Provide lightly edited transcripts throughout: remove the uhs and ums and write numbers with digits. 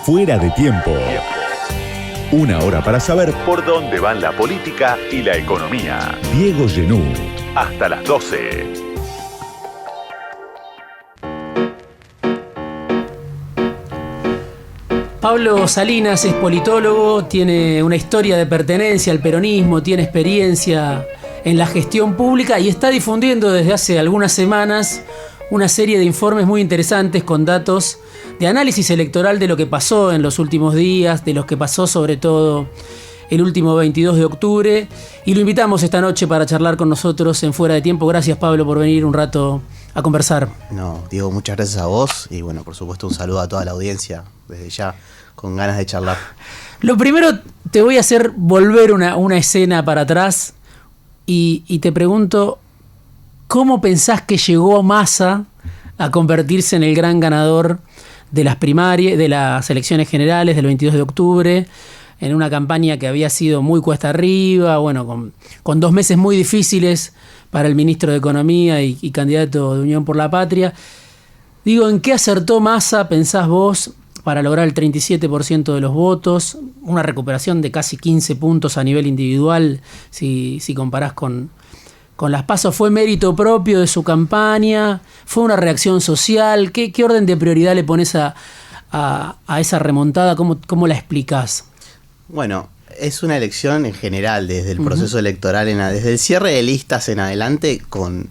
Fuera de tiempo. Una hora para saber por dónde van la política y la economía. Diego Genú. Hasta las 12. Pablo Salinas es politólogo, tiene una historia de pertenencia al peronismo, tiene experiencia en la gestión pública y está difundiendo desde hace algunas semanas una serie de informes muy interesantes con datos de análisis electoral de lo que pasó en los últimos días, de lo que pasó sobre todo el último 22 de octubre. Y lo invitamos esta noche para charlar con nosotros en Fuera de Tiempo. Gracias, Pablo, por venir un rato a conversar. No, Diego, muchas gracias a vos y bueno, por supuesto un saludo a toda la audiencia desde ya, con ganas de charlar. Lo primero, te voy a hacer volver una escena para atrás y te pregunto, ¿cómo pensás que llegó Massa a convertirse en el gran ganador de las primarias, de las elecciones generales del 22 de octubre, en una campaña que había sido muy cuesta arriba, bueno, con 2 meses muy difíciles para el ministro de Economía y candidato de Unión por la Patria? Digo, ¿en qué acertó Massa, pensás vos, para lograr el 37% de los votos? Una recuperación de casi 15 puntos a nivel individual, si comparás con las PASO. ¿Fue mérito propio de su campaña? ¿Fue una reacción social? ¿Qué orden de prioridad le pones a esa remontada? ¿Cómo la explicás? Bueno, es una elección en general, desde el proceso electoral, desde el cierre de listas en adelante, con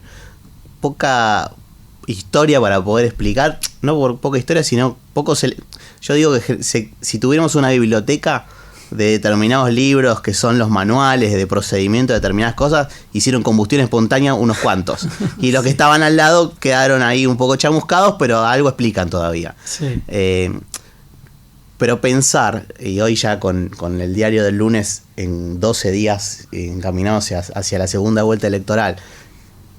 poca historia para poder explicar. No por poca historia, sino yo digo que si tuviéramos una biblioteca de determinados libros que son los manuales de procedimiento de determinadas cosas, hicieron combustión espontánea unos cuantos. Y los que estaban al lado quedaron ahí un poco chamuscados, pero algo explican todavía. Sí. Pero pensar, y hoy ya con el diario del lunes, en 12 días encaminados hacia la segunda vuelta electoral,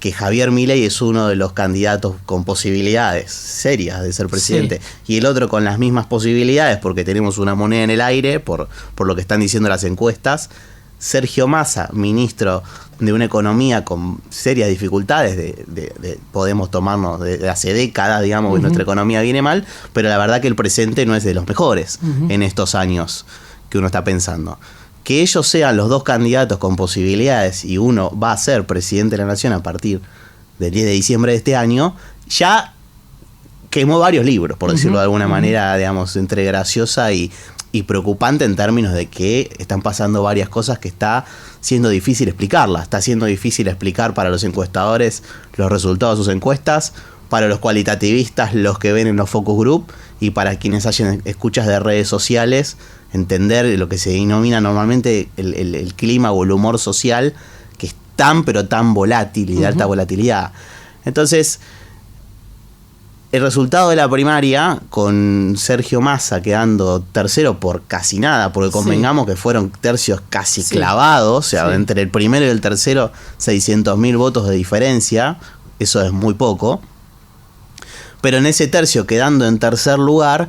que Javier Milei es uno de los candidatos con posibilidades serias de ser presidente, sí, y el otro con las mismas posibilidades, porque tenemos una moneda en el aire, por lo que están diciendo las encuestas. Sergio Massa, ministro de una economía con serias dificultades, podemos tomarnos de hace décadas, digamos, que nuestra economía viene mal, pero la verdad que el presente no es de los mejores en estos años que uno está pensando. Que ellos sean los dos candidatos con posibilidades y uno va a ser presidente de la nación a partir del 10 de diciembre de este año, ya quemó varios libros, por decirlo de alguna manera, digamos, entre graciosa y preocupante, en términos de que están pasando varias cosas que está siendo difícil explicarlas. Está siendo difícil explicar para los encuestadores los resultados de sus encuestas, para los cualitativistas los que ven en los focus group, y para quienes hacen escuchas de redes sociales, entender lo que se denomina normalmente el clima o el humor social, que es tan pero tan volátil y de alta volatilidad. Entonces, el resultado de la primaria, con Sergio Massa quedando tercero por casi nada, porque convengamos que fueron tercios casi clavados, o sea, entre el primero y el tercero 600.000 votos de diferencia, eso es muy poco. Pero en ese tercio, quedando en tercer lugar,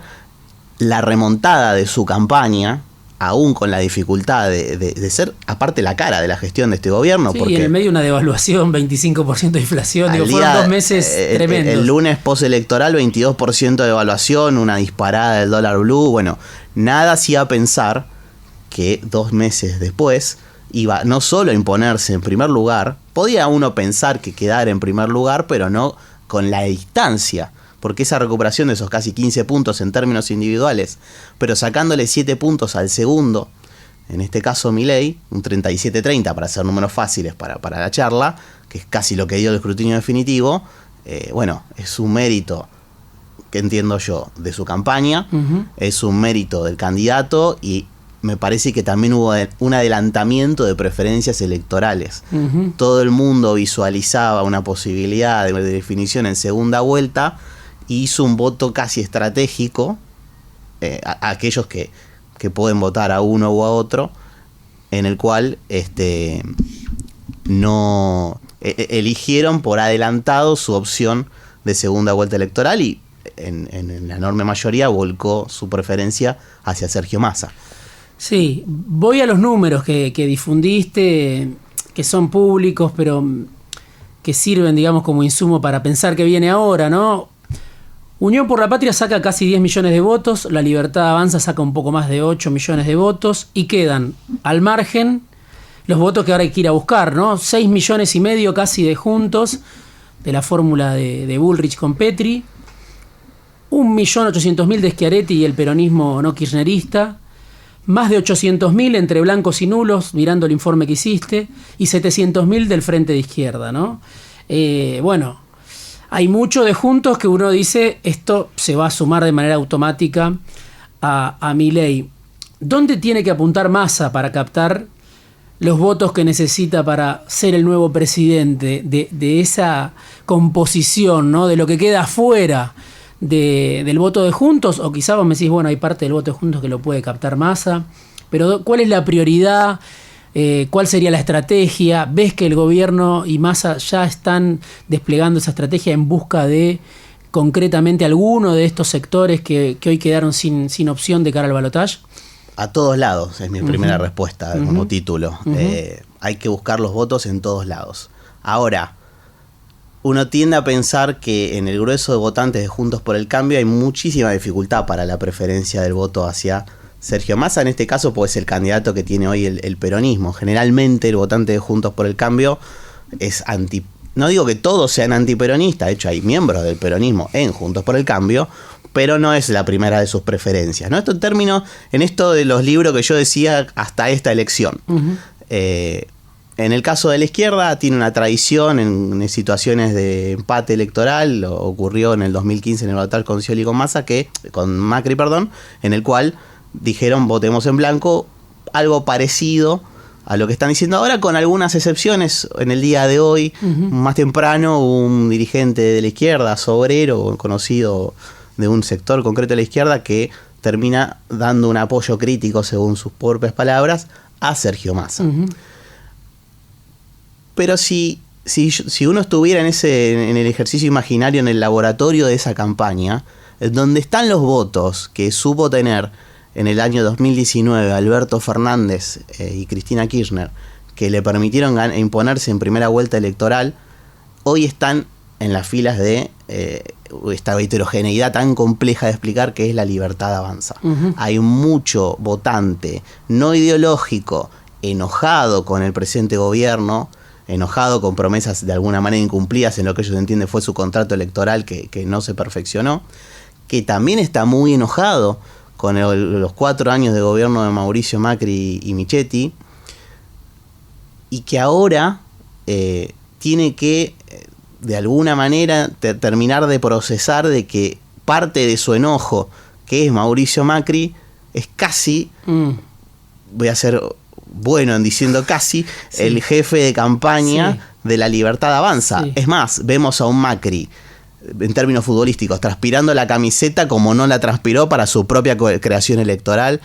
la remontada de su campaña, aún con la dificultad de ser, aparte, la cara de la gestión de este gobierno. Sí, porque y en el medio una devaluación, 25% de inflación, fueron 2 meses tremendos. El lunes postelectoral, 22% de devaluación, una disparada del dólar blue. Bueno, nada hacía pensar que 2 meses después iba no solo a imponerse en primer lugar, podía uno pensar que quedara en primer lugar, pero no con la distancia. Porque esa recuperación de esos casi 15 puntos en términos individuales, pero sacándole 7 puntos al segundo, en este caso Milei, un 37-30 para hacer números fáciles para la charla, que es casi lo que dio el escrutinio definitivo, bueno, es un mérito, que entiendo yo, de su campaña, es un mérito del candidato, y me parece que también hubo un adelantamiento de preferencias electorales. Todo el mundo visualizaba una posibilidad de definición en segunda vuelta, y hizo un voto casi estratégico a aquellos que pueden votar a uno u a otro, en el cual no eligieron por adelantado su opción de segunda vuelta electoral, y en la enorme mayoría volcó su preferencia hacia Sergio Massa. Sí, voy a los números que difundiste, que son públicos, pero que sirven, digamos, como insumo para pensar que viene ahora, ¿no? Unión por la Patria saca casi 10 millones de votos, La Libertad Avanza saca un poco más de 8 millones de votos y quedan al margen los votos que ahora hay que ir a buscar, ¿no? 6 millones y medio casi de Juntos, de la fórmula de Bullrich con Petri, 1.800.000 de Schiaretti y el peronismo no kirchnerista, más de 800.000 entre blancos y nulos, mirando el informe que hiciste, y 700.000 del Frente de Izquierda, ¿no? Bueno, hay mucho de Juntos que uno dice, esto se va a sumar de manera automática a Milei. ¿Dónde tiene que apuntar Massa para captar los votos que necesita para ser el nuevo presidente de esa composición, ¿no? De lo que queda afuera del voto de Juntos? O quizá vos me decís, bueno, hay parte del voto de Juntos que lo puede captar Massa, pero ¿cuál es la prioridad? ¿Cuál sería la estrategia? ¿Ves que el gobierno y Massa ya están desplegando esa estrategia en busca de concretamente alguno de estos sectores que hoy quedaron sin opción de cara al balotaje? A todos lados, es mi primera respuesta como título. Hay que buscar los votos en todos lados. Ahora, uno tiende a pensar que en el grueso de votantes de Juntos por el Cambio hay muchísima dificultad para la preferencia del voto hacia Sergio Massa, en este caso, pues el candidato que tiene hoy el peronismo. Generalmente el votante de Juntos por el Cambio es anti... No digo que todos sean antiperonistas, de hecho hay miembros del peronismo en Juntos por el Cambio, pero no es la primera de sus preferencias, ¿no? Esto en términos, en esto de los libros que yo decía hasta esta elección. En el caso de la izquierda tiene una tradición en situaciones de empate electoral, ocurrió en el 2015 en el balotaje con Scioli y con Macri, en el cual dijeron votemos en blanco, algo parecido a lo que están diciendo ahora, con algunas excepciones. En el día de hoy, más temprano, un dirigente de la izquierda, obrero, conocido de un sector concreto de la izquierda, que termina dando un apoyo crítico, según sus propias palabras, a Sergio Massa. Pero si uno estuviera en el ejercicio imaginario, en el laboratorio de esa campaña, donde están los votos que supo tener en el año 2019 Alberto Fernández y Cristina Kirchner, que le permitieron imponerse en primera vuelta electoral, hoy están en las filas de esta heterogeneidad tan compleja de explicar que es La Libertad Avanza. Hay mucho votante no ideológico enojado con el presente gobierno, enojado con promesas de alguna manera incumplidas en lo que ellos entienden fue su contrato electoral que no se perfeccionó, que también está muy enojado con los 4 años de gobierno de Mauricio Macri y Michetti, y que ahora tiene que, de alguna manera, terminar de procesar de que parte de su enojo, que es Mauricio Macri, es casi, voy a ser bueno en diciendo casi, el jefe de campaña de La Libertad Avanza. Es más, vemos a un Macri, en términos futbolísticos, transpirando la camiseta como no la transpiró para su propia creación electoral.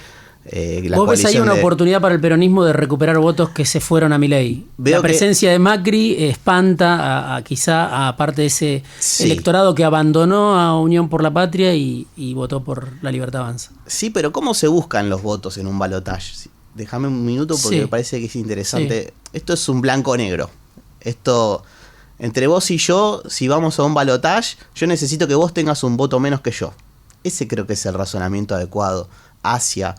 ¿Vos ves ahí una oportunidad para el peronismo de recuperar votos que se fueron a Milei? La presencia de Macri espanta quizá a parte de ese electorado que abandonó a Unión por la Patria y votó por La Libertad Avanza. Sí, pero ¿cómo se buscan los votos en un balotaje? Déjame un minuto porque me parece que es interesante. Esto es un blanco-negro. Esto... Entre vos y yo, si vamos a un balotaje, yo necesito que vos tengas un voto menos que yo. Ese creo que es el razonamiento adecuado hacia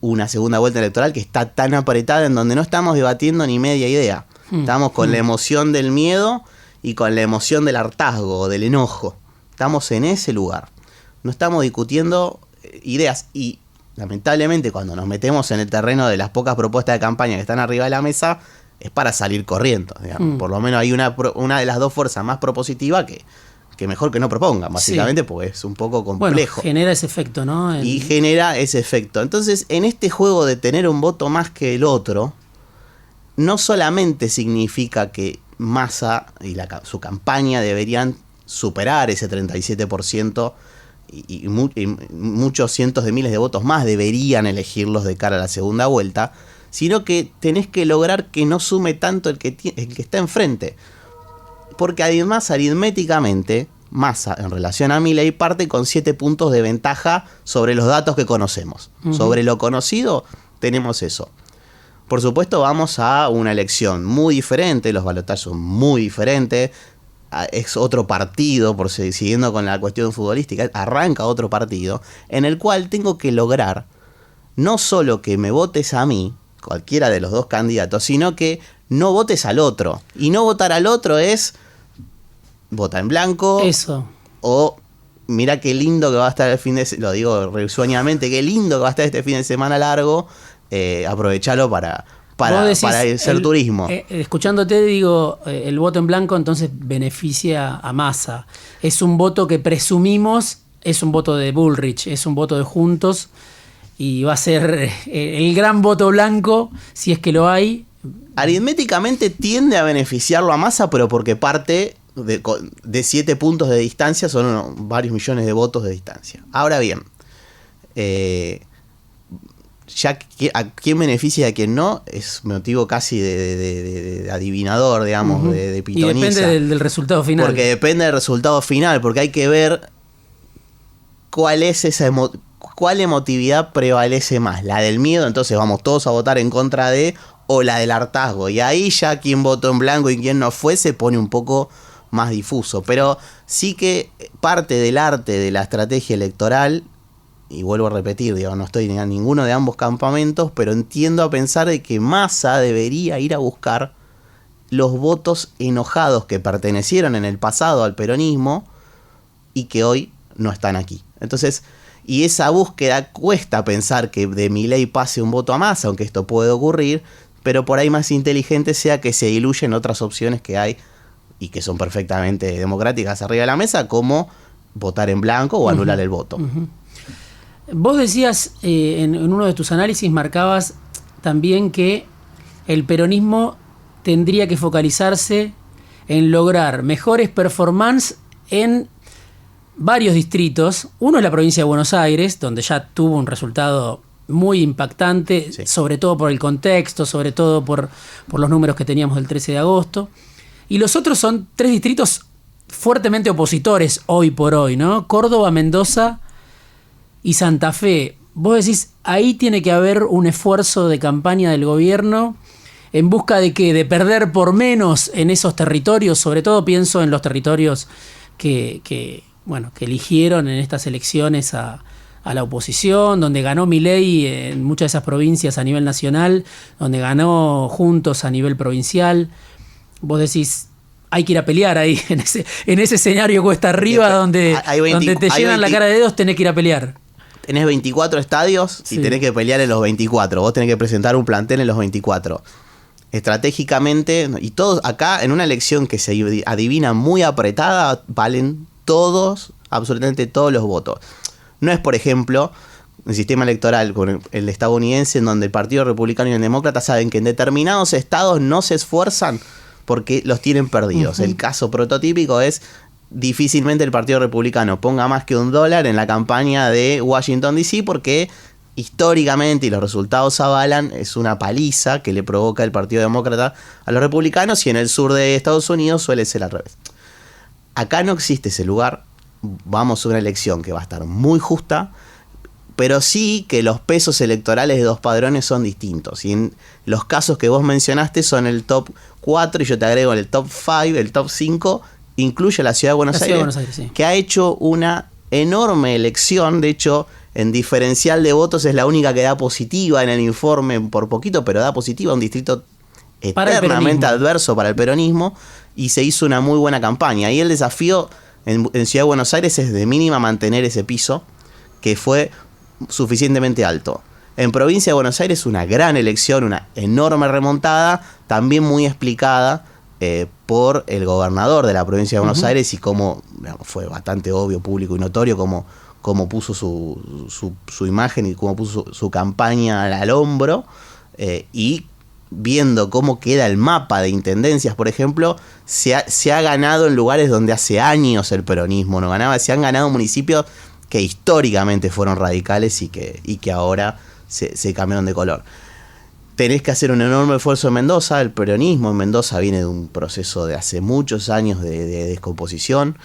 una segunda vuelta electoral que está tan apretada, en donde no estamos debatiendo ni media idea. Estamos con la emoción del miedo y con la emoción del hartazgo, del enojo. Estamos en ese lugar. No estamos discutiendo ideas. Y lamentablemente cuando nos metemos en el terreno de las pocas propuestas de campaña que están arriba de la mesa, es para salir corriendo, digamos. Por lo menos hay una de las dos fuerzas más propositiva que mejor que no propongan, básicamente, porque es un poco complejo. Bueno, genera ese efecto, ¿no? Y genera ese efecto. Entonces, en este juego de tener un voto más que el otro, no solamente significa que Massa y su campaña deberían superar ese 37% y muchos cientos de miles de votos más deberían elegirlos de cara a la segunda vuelta, sino que tenés que lograr que no sume tanto el que está enfrente. Porque además, aritméticamente, Massa, en relación a Milei, parte con 7 puntos de ventaja sobre los datos que conocemos. Sobre lo conocido, tenemos eso. Por supuesto, vamos a una elección muy diferente, los balotajes son muy diferentes. es otro partido, siguiendo con la cuestión futbolística, arranca otro partido en el cual tengo que lograr no solo que me votes a mí, cualquiera de los dos candidatos, sino que no votes al otro. Y no votar al otro es vota en blanco. Eso. O mira qué lindo que va a estar el fin de semana, lo digo risueñamente, qué lindo que va a estar este fin de semana largo, aprovechalo para hacer turismo. Escuchándote digo, el voto en blanco entonces beneficia a Massa. Es un voto que presumimos, es un voto de Bullrich, es un voto de Juntos, y va a ser el gran voto blanco, si es que lo hay. Aritméticamente tiende a beneficiarlo a Massa, pero porque parte de 7 puntos de distancia, son varios millones de votos de distancia. Ahora bien, ya a quién beneficia y a quién no, es motivo casi de adivinador, digamos, Uh-huh. de pitoniza. Y depende del resultado final. Porque depende del resultado final, porque hay que ver cuál es cuál emotividad prevalece más, la del miedo, entonces vamos todos a votar en contra de, o la del hartazgo, y ahí ya quién votó en blanco y quién no fue se pone un poco más difuso, pero sí que parte del arte de la estrategia electoral, y vuelvo a repetir, digo, no estoy en ninguno de ambos campamentos, pero entiendo a pensar de que Massa debería ir a buscar los votos enojados que pertenecieron en el pasado al peronismo y que hoy no están aquí. Entonces, y esa búsqueda cuesta pensar que de Milei pase un voto a Massa, aunque esto puede ocurrir, pero por ahí más inteligente sea que se diluyen otras opciones que hay y que son perfectamente democráticas arriba de la mesa, como votar en blanco o anular el voto. Uh-huh. Vos decías, en uno de tus análisis marcabas también que el peronismo tendría que focalizarse en lograr mejores performances en varios distritos. Uno es la provincia de Buenos Aires, donde ya tuvo un resultado muy impactante, Sí. sobre todo por el contexto, sobre todo por los números que teníamos el 13 de agosto. Y los otros son 3 distritos fuertemente opositores hoy por hoy, ¿no? Córdoba, Mendoza y Santa Fe. Vos decís, ahí tiene que haber un esfuerzo de campaña del gobierno en busca de que de perder por menos en esos territorios, sobre todo pienso en los territorios que eligieron en estas elecciones a la oposición, donde ganó Milei en muchas de esas provincias a nivel nacional, donde ganó Juntos a nivel provincial. Vos decís, hay que ir a pelear ahí, en ese escenario cuesta arriba, donde te llenan la cara de dedos, tenés que ir a pelear. Tenés 24 estadios y tenés que pelear en los 24. Vos tenés que presentar un plantel en los 24. Estratégicamente, y todos acá, en una elección que se adivina muy apretada, valen todos, absolutamente todos los votos. No es, por ejemplo, el sistema electoral con el estadounidense, en donde el Partido Republicano y el Demócrata saben que en determinados estados no se esfuerzan porque los tienen perdidos. Uh-huh. El caso prototípico es: difícilmente el Partido Republicano ponga más que $1 en la campaña de Washington DC, porque históricamente, y los resultados avalan, es una paliza que le provoca el Partido Demócrata a los republicanos, y en el sur de Estados Unidos suele ser al revés. Acá no existe ese lugar. Vamos a una elección que va a estar muy justa, pero sí que los pesos electorales de dos padrones son distintos. Y en los casos que vos mencionaste son el top 4, y yo te agrego el top 5, el top 5, incluye la Ciudad de Buenos Aires, sí, que ha hecho una enorme elección. De hecho, en diferencial de votos es la única que da positiva en el informe, por poquito, pero da positiva, un distrito eternamente adverso para el peronismo, y se hizo una muy buena campaña. Y el desafío en Ciudad de Buenos Aires es de mínima mantener ese piso, que fue suficientemente alto. En Provincia de Buenos Aires una gran elección, una enorme remontada, también muy explicada por el gobernador de la Provincia de Buenos Aires, y cómo, digamos, fue bastante obvio, público y notorio cómo puso su imagen y cómo puso su campaña al hombro, y viendo cómo queda el mapa de intendencias, por ejemplo, se ha ganado en lugares donde hace años el peronismo no ganaba. Se han ganado municipios que históricamente fueron radicales y que ahora se cambiaron de color. Tenés que hacer un enorme esfuerzo en Mendoza. El peronismo en Mendoza viene de un proceso de hace muchos años de descomposición,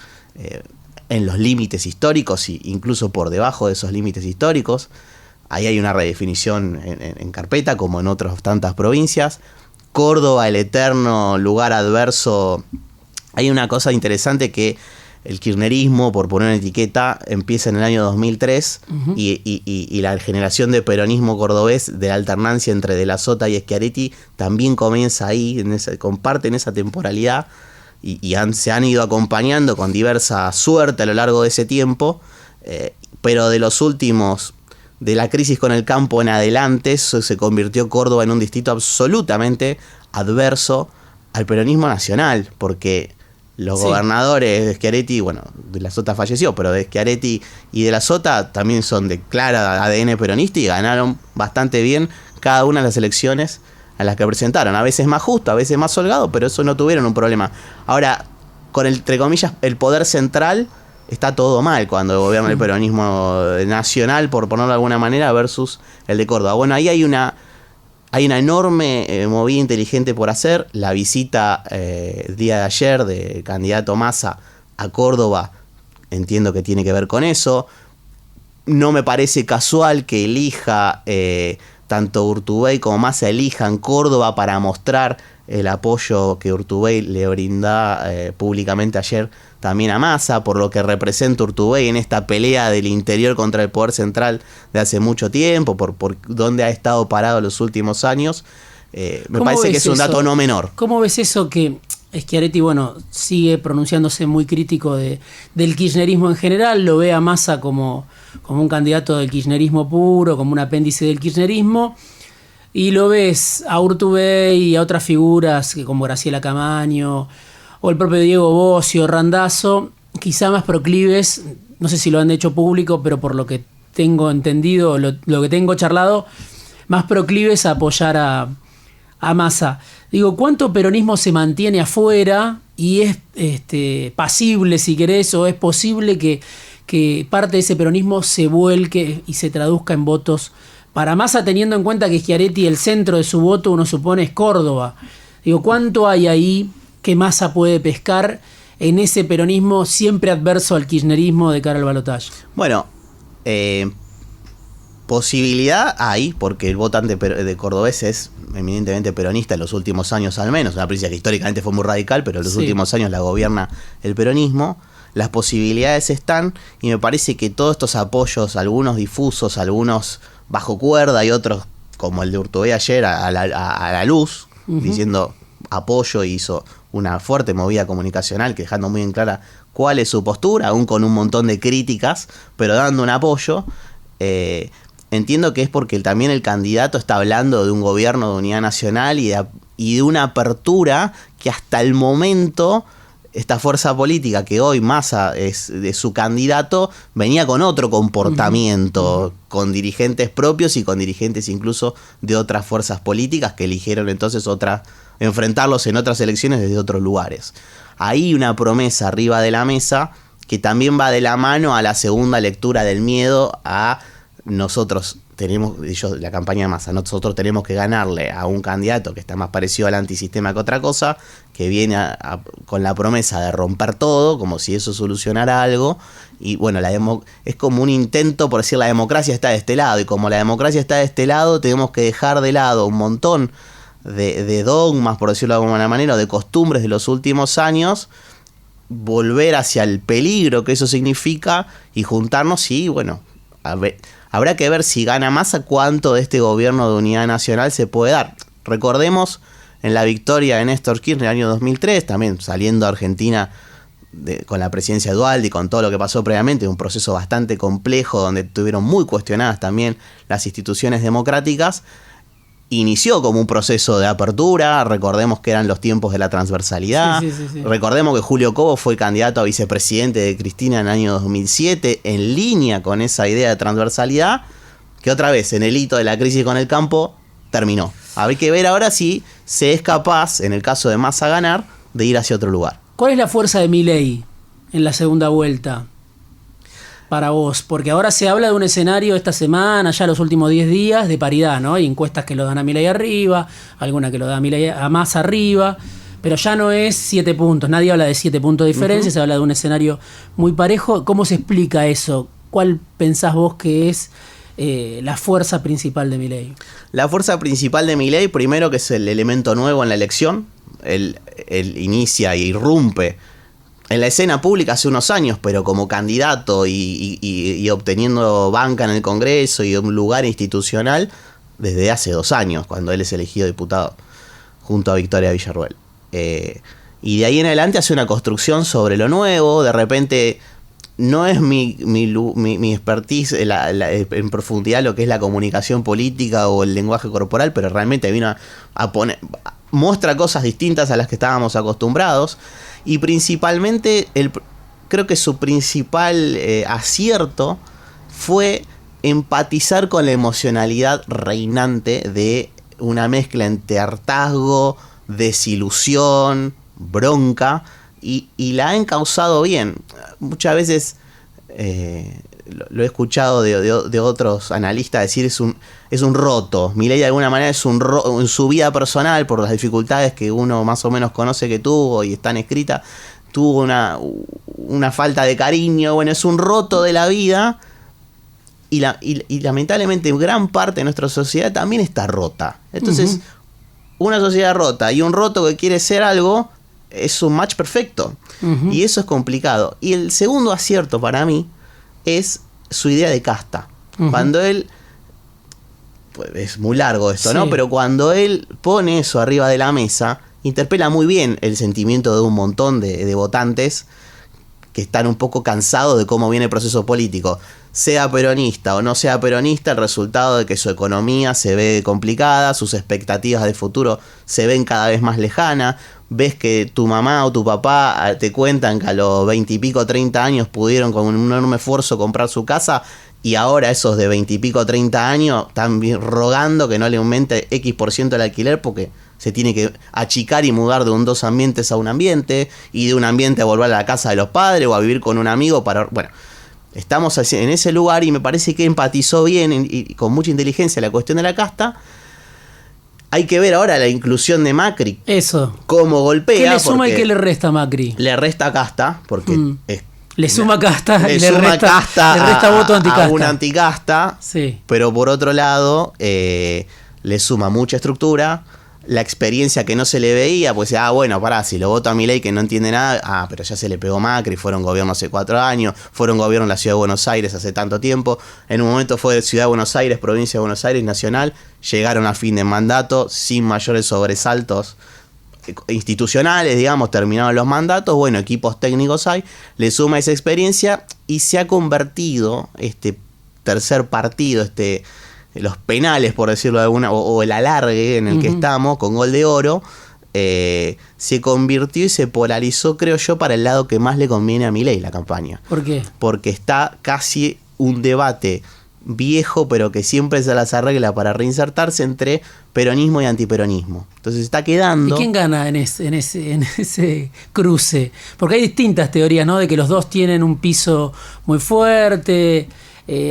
en los límites históricos e incluso por debajo de esos límites históricos. Ahí hay una redefinición en carpeta, como en otras tantas provincias. Córdoba, el eterno lugar adverso Hay una cosa interesante que el kirchnerismo, por poner una etiqueta, empieza en el año 2003 y la generación de peronismo cordobés, de la alternancia entre De la Sota y Schiaretti, también comienza ahí, comparten esa temporalidad y se han ido acompañando con diversa suerte a lo largo de ese tiempo, pero de los últimos, de la crisis con el campo en adelante, se convirtió Córdoba en un distrito absolutamente adverso al peronismo nacional, porque los gobernadores de Schiaretti, bueno, De la Sota falleció, pero de Schiaretti y De la Sota también son de clara ADN peronista y ganaron bastante bien cada una de las elecciones a las que presentaron. A veces más justo, a veces más holgado, pero eso no tuvieron un problema. Ahora, con entre comillas, el poder central, está todo mal cuando gobierna el peronismo nacional, por ponerlo de alguna manera, versus el de Córdoba. Bueno, ahí hay una enorme movida inteligente por hacer. La visita el día de ayer del candidato Massa a Córdoba, entiendo que tiene que ver con eso. No me parece casual que elija, tanto Urtubey como Massa elijan Córdoba para mostrar el apoyo que Urtubey le brinda públicamente ayer también a Massa, por lo que representa Urtubey en esta pelea del interior contra el poder central de hace mucho tiempo, por donde ha estado parado los últimos años. Me parece que es un dato no menor. ¿Cómo ves eso que Schiaretti, bueno, sigue pronunciándose muy crítico del kirchnerismo en general, lo ve a Massa como un candidato del kirchnerismo puro, como un apéndice del kirchnerismo, y lo ves a Urtubey y a otras figuras como Graciela Camaño o el propio Diego Bossio, Randazzo, quizá más proclives, no sé si lo han hecho público, pero por lo que tengo entendido, lo que tengo charlado, más proclives a apoyar a Massa. Digo, ¿cuánto peronismo se mantiene afuera y es pasible, si querés, o es posible que parte de ese peronismo se vuelque y se traduzca en votos para Massa, teniendo en cuenta que Schiaretti, el centro de su voto, uno supone, es Córdoba? Digo, ¿cuánto hay ahí que Massa puede pescar en ese peronismo siempre adverso al kirchnerismo de cara al balotaje? Bueno, posibilidad hay, porque el votante de cordobés es eminentemente peronista en los últimos años al menos, una provincia que históricamente fue muy radical, pero en los últimos años la gobierna el peronismo. Las posibilidades están, y me parece que todos estos apoyos, algunos difusos, algunos bajo cuerda y otros, como el de Urtubey ayer, a la luz, diciendo apoyo, y hizo una fuerte movida comunicacional que dejando muy en clara cuál es su postura, aún con un montón de críticas, pero dando un apoyo. Entiendo que es porque también el candidato está hablando de un gobierno de unidad nacional y de una apertura que hasta el momento esta fuerza política que hoy Massa es de su candidato venía con otro comportamiento, con dirigentes propios y con dirigentes incluso de otras fuerzas políticas que eligieron entonces enfrentarlos en otras elecciones desde otros lugares. Hay una promesa arriba de la mesa que también va de la mano a la segunda lectura del miedo a nosotros la campaña de Massa, nosotros tenemos que ganarle a un candidato que está más parecido al antisistema que otra cosa, que viene con la promesa de romper todo, como si eso solucionara algo, y bueno, es como un intento por decir la democracia está de este lado, y como la democracia está de este lado, tenemos que dejar de lado un montón de dogmas, por decirlo de alguna manera, o de costumbres de los últimos años, volver hacia el peligro que eso significa y juntarnos y bueno, habrá que ver si gana Massa cuánto de este gobierno de unidad nacional se puede dar. Recordemos en la victoria de Néstor Kirchner en el año 2003, también saliendo a Argentina con la presidencia de Dualde y con todo lo que pasó previamente, un proceso bastante complejo donde tuvieron muy cuestionadas también las instituciones democráticas. Inició como un proceso de apertura, recordemos que eran los tiempos de la transversalidad, sí. Recordemos que Julio Cobo fue candidato a vicepresidente de Cristina en el año 2007, en línea con esa idea de transversalidad, que otra vez en el hito de la crisis con el campo terminó. Hay que ver ahora si se es capaz, en el caso de Massa ganar, de ir hacia otro lugar. ¿Cuál es la fuerza de Milei en la segunda vuelta para vos? Porque ahora se habla de un escenario esta semana, ya los últimos 10 días, de paridad, ¿no? Hay encuestas que lo dan a Milei arriba, alguna que lo da a Massa arriba, pero ya no es 7 puntos. Nadie habla de 7 puntos de diferencia, se habla de un escenario muy parejo. ¿Cómo se explica eso? ¿Cuál pensás vos que es la fuerza principal de Milei? La fuerza principal de Milei, primero, que es el elemento nuevo en la elección. Él inicia e irrumpe en la escena pública hace unos años, pero como candidato y obteniendo banca en el Congreso y un lugar institucional desde hace 2 años, cuando él es elegido diputado junto a Victoria Villarruel. Y de ahí en adelante hace una construcción sobre lo nuevo. De repente no es mi expertise en profundidad lo que es la comunicación política o el lenguaje corporal, pero realmente vino a poner, muestra cosas distintas a las que estábamos acostumbrados. Y principalmente, creo que su principal acierto fue empatizar con la emocionalidad reinante de una mezcla entre hartazgo, desilusión, bronca, y la ha encauzado bien. Muchas veces lo he escuchado de otros analistas decir es un roto. Milei de alguna manera es un roto en su vida personal, por las dificultades que uno más o menos conoce que tuvo y están escritas. Tuvo una falta de cariño. Bueno, es un roto de la vida. Y lamentablemente gran parte de nuestra sociedad también está rota. Entonces, una sociedad rota y un roto que quiere ser algo es un match perfecto. Y eso es complicado. Y el segundo acierto para mí es su idea de casta. Cuando él, pues es muy largo esto, ¿no? Pero cuando él pone eso arriba de la mesa, interpela muy bien el sentimiento de un montón de votantes que están un poco cansados de cómo viene el proceso político. Sea peronista o no sea peronista, el resultado de que su economía se ve complicada, sus expectativas de futuro se ven cada vez más lejanas. Ves que tu mamá o tu papá te cuentan que a los 20 y pico, 30 años pudieron con un enorme esfuerzo comprar su casa, y ahora esos de 20 y pico, 30 años están rogando que no le aumente X% el alquiler porque se tiene que achicar y mudar de 2 ambientes a un ambiente, y de un ambiente a volver a la casa de los padres o a vivir con un amigo para... Bueno, estamos en ese lugar, y me parece que empatizó bien y con mucha inteligencia la cuestión de la casta. Hay que ver ahora la inclusión de Macri. Eso. Cómo golpea. ¿Qué le suma y qué le resta a Macri? Le resta casta, porque... le suma casta y le resta voto anticasta. A un anticasta, sí. Pero por otro lado, le suma mucha estructura. La experiencia que no se le veía, pues bueno, pará, si lo vota a Milei que no entiende nada, pero ya se le pegó Macri, fueron gobierno hace 4 años, fueron gobierno en la Ciudad de Buenos Aires hace tanto tiempo, en un momento fue Ciudad de Buenos Aires, Provincia de Buenos Aires, Nacional, llegaron a fin de mandato sin mayores sobresaltos institucionales, digamos, terminaron los mandatos, bueno, equipos técnicos hay, le suma esa experiencia y se ha convertido este tercer partido, los penales, por decirlo de alguna, o el alargue en el que estamos, con gol de oro, se convirtió y se polarizó, creo yo, para el lado que más le conviene a Milei la campaña. ¿Por qué? Porque está casi un debate viejo, pero que siempre se las arregla para reinsertarse entre peronismo y antiperonismo. Entonces está quedando... ¿Y quién gana en ese cruce? Porque hay distintas teorías, ¿no? De que los dos tienen un piso muy fuerte...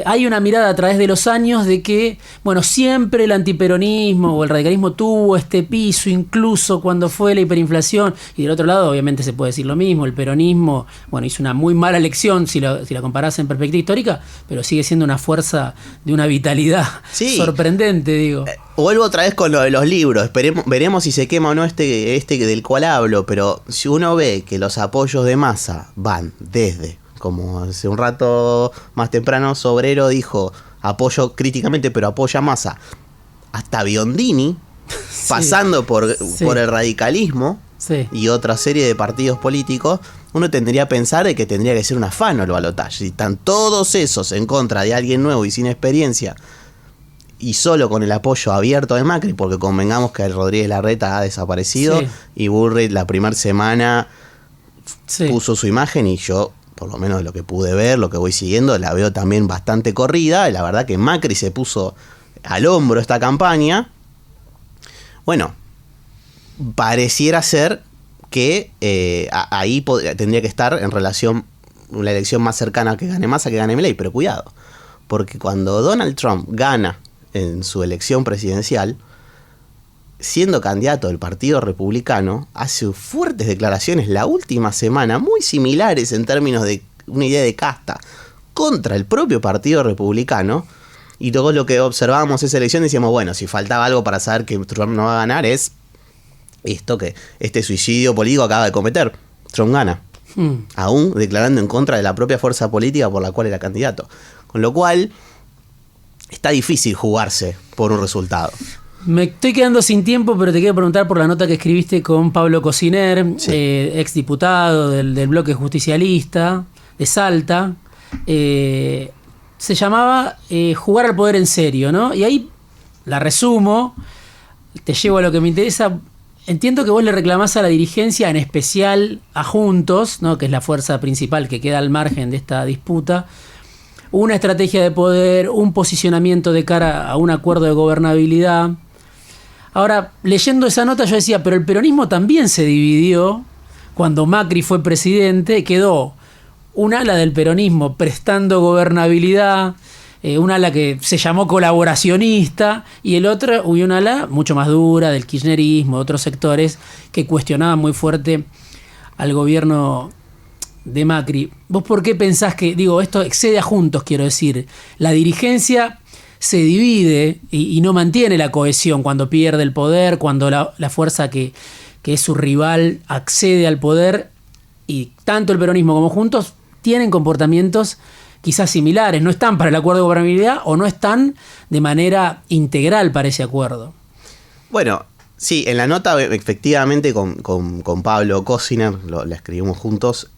hay una mirada a través de los años de que, bueno, siempre el antiperonismo o el radicalismo tuvo este piso, incluso cuando fue la hiperinflación, y del otro lado obviamente se puede decir lo mismo, el peronismo, bueno, hizo una muy mala elección si la comparás en perspectiva histórica, pero sigue siendo una fuerza de una vitalidad sorprendente, digo. Vuelvo otra vez con lo de los libros, veremos si se quema o no este del cual hablo, pero si uno ve que los apoyos de Massa van desde... Como hace un rato más temprano Sobrero dijo, apoyo críticamente, pero apoya a Massa, hasta Biondini, pasando por el radicalismo y otra serie de partidos políticos, uno tendría que pensar de que tendría que ser un afano el balotaje. Si están todos esos en contra de alguien nuevo y sin experiencia, y solo con el apoyo abierto de Macri, porque convengamos que el Rodríguez Larreta ha desaparecido, y Bullrich la primera semana puso su imagen, y yo... por lo menos de lo que pude ver, lo que voy siguiendo, la veo también bastante corrida. La verdad que Macri se puso al hombro esta campaña. Bueno, pareciera ser que ahí tendría que estar en relación una elección más cercana a que gane Massa que gane Milei, pero cuidado, porque cuando Donald Trump gana en su elección presidencial, siendo candidato del Partido Republicano, hace fuertes declaraciones la última semana, muy similares en términos de una idea de casta, contra el propio Partido Republicano, Y todos lo que observábamos esa elección decíamos, bueno, si faltaba algo para saber que Trump no va a ganar es esto que este suicidio político acaba de cometer. Trump gana. Aún declarando en contra de la propia fuerza política por la cual era candidato. Con lo cual, está difícil jugarse por un resultado. Me estoy quedando sin tiempo, pero te quiero preguntar por la nota que escribiste con Pablo Cociner, Sí. exdiputado del bloque justicialista de Salta. Se llamaba Jugar al poder en serio, ¿no? Y ahí la resumo, te llevo a lo que me interesa. Entiendo que vos le reclamás a la dirigencia, en especial a Juntos, ¿no?, que es la fuerza principal que queda al margen de esta disputa, una estrategia de poder, un posicionamiento de cara a un acuerdo de gobernabilidad. Ahora, leyendo esa nota yo decía, pero el peronismo también se dividió cuando Macri fue presidente, quedó un ala del peronismo prestando gobernabilidad, un ala que se llamó colaboracionista, y el otro, un ala mucho más dura del kirchnerismo, de otros sectores que cuestionaban muy fuerte al gobierno de Macri. ¿Vos por qué pensás que, digo, esto excede a Juntos, quiero decir? La dirigencia se divide y no mantiene la cohesión cuando pierde el poder, cuando la fuerza que es su rival accede al poder, y tanto el peronismo como Juntos tienen comportamientos quizás similares, no están para el acuerdo de gobernabilidad o no están de manera integral para ese acuerdo. Bueno, sí, en la nota efectivamente con Pablo Cociner, la escribimos juntos,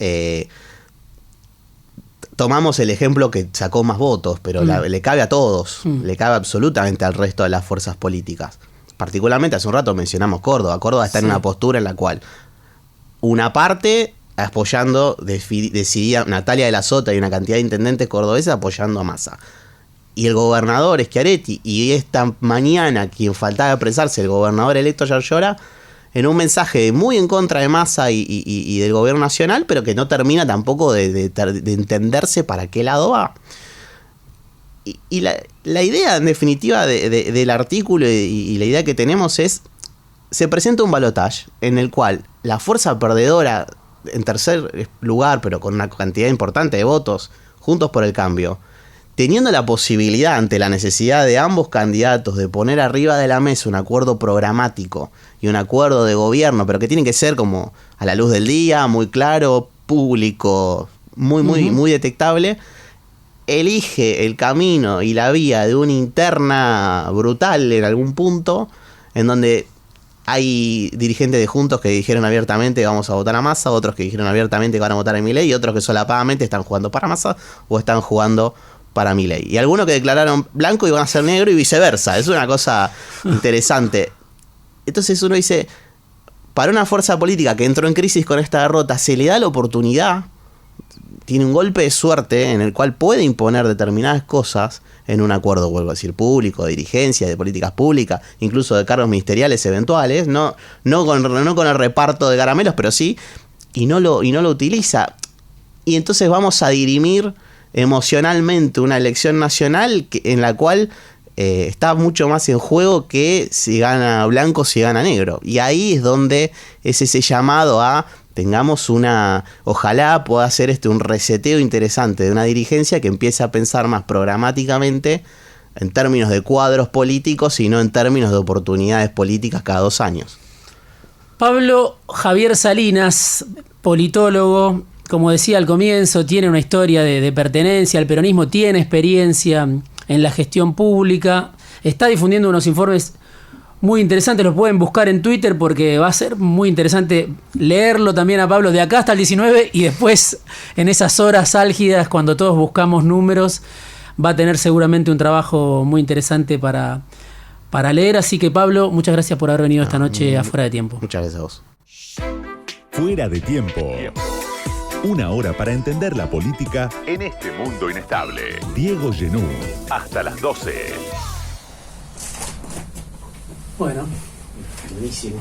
tomamos el ejemplo que sacó más votos, pero le cabe a todos, le cabe absolutamente al resto de las fuerzas políticas. Particularmente hace un rato mencionamos Córdoba. Córdoba está en una postura en la cual una parte apoyando, decidía Natalia de la Sota y una cantidad de intendentes cordobeses apoyando a Massa. Y el gobernador Schiaretti, y esta mañana quien faltaba expresarse, el gobernador electo Yarlora, en un mensaje muy en contra de Massa y del gobierno nacional, pero que no termina tampoco de entenderse para qué lado va. Y la idea en definitiva del artículo y la idea que tenemos es, se presenta un balotaje en el cual la fuerza perdedora en tercer lugar, pero con una cantidad importante de votos, Juntos por el Cambio, teniendo la posibilidad ante la necesidad de ambos candidatos de poner arriba de la mesa un acuerdo programático y un acuerdo de gobierno, pero que tiene que ser como a la luz del día, muy claro, público, muy detectable, elige el camino y la vía de una interna brutal en algún punto, en donde hay dirigentes de Juntos que dijeron abiertamente que vamos a votar a Massa, otros que dijeron abiertamente que van a votar a Milei, y otros que solapadamente están jugando para Massa o están jugando para Milei. Y algunos que declararon blanco y van a ser negro y viceversa. Es una cosa interesante. Entonces uno dice, para una fuerza política que entró en crisis con esta derrota, se le da la oportunidad, tiene un golpe de suerte en el cual puede imponer determinadas cosas en un acuerdo, vuelvo a decir, público, de dirigencia, de políticas públicas, incluso de cargos ministeriales eventuales, no con el reparto de caramelos, pero sí, y no lo utiliza. Y entonces vamos a dirimir emocionalmente una elección nacional en la cual está mucho más en juego que si gana blanco, si gana negro. Y ahí es donde es ese llamado a tengamos ojalá pueda ser un reseteo interesante de una dirigencia que empiece a pensar más programáticamente en términos de cuadros políticos y no en términos de oportunidades políticas cada 2 años. Pablo Javier Salinas, politólogo, como decía al comienzo, tiene una historia de pertenencia al peronismo, tiene experiencia en la gestión pública, está difundiendo unos informes muy interesantes, los pueden buscar en Twitter porque va a ser muy interesante leerlo también a Pablo de acá hasta el 19 y después en esas horas álgidas cuando todos buscamos números va a tener seguramente un trabajo muy interesante para leer. Así que Pablo, muchas gracias por haber venido esta noche a Fuera de Tiempo. Muchas gracias a vos. Fuera de Tiempo. Una hora para entender la política en este mundo inestable. Diego Genú. Hasta las 12. Bueno. Buenísimo.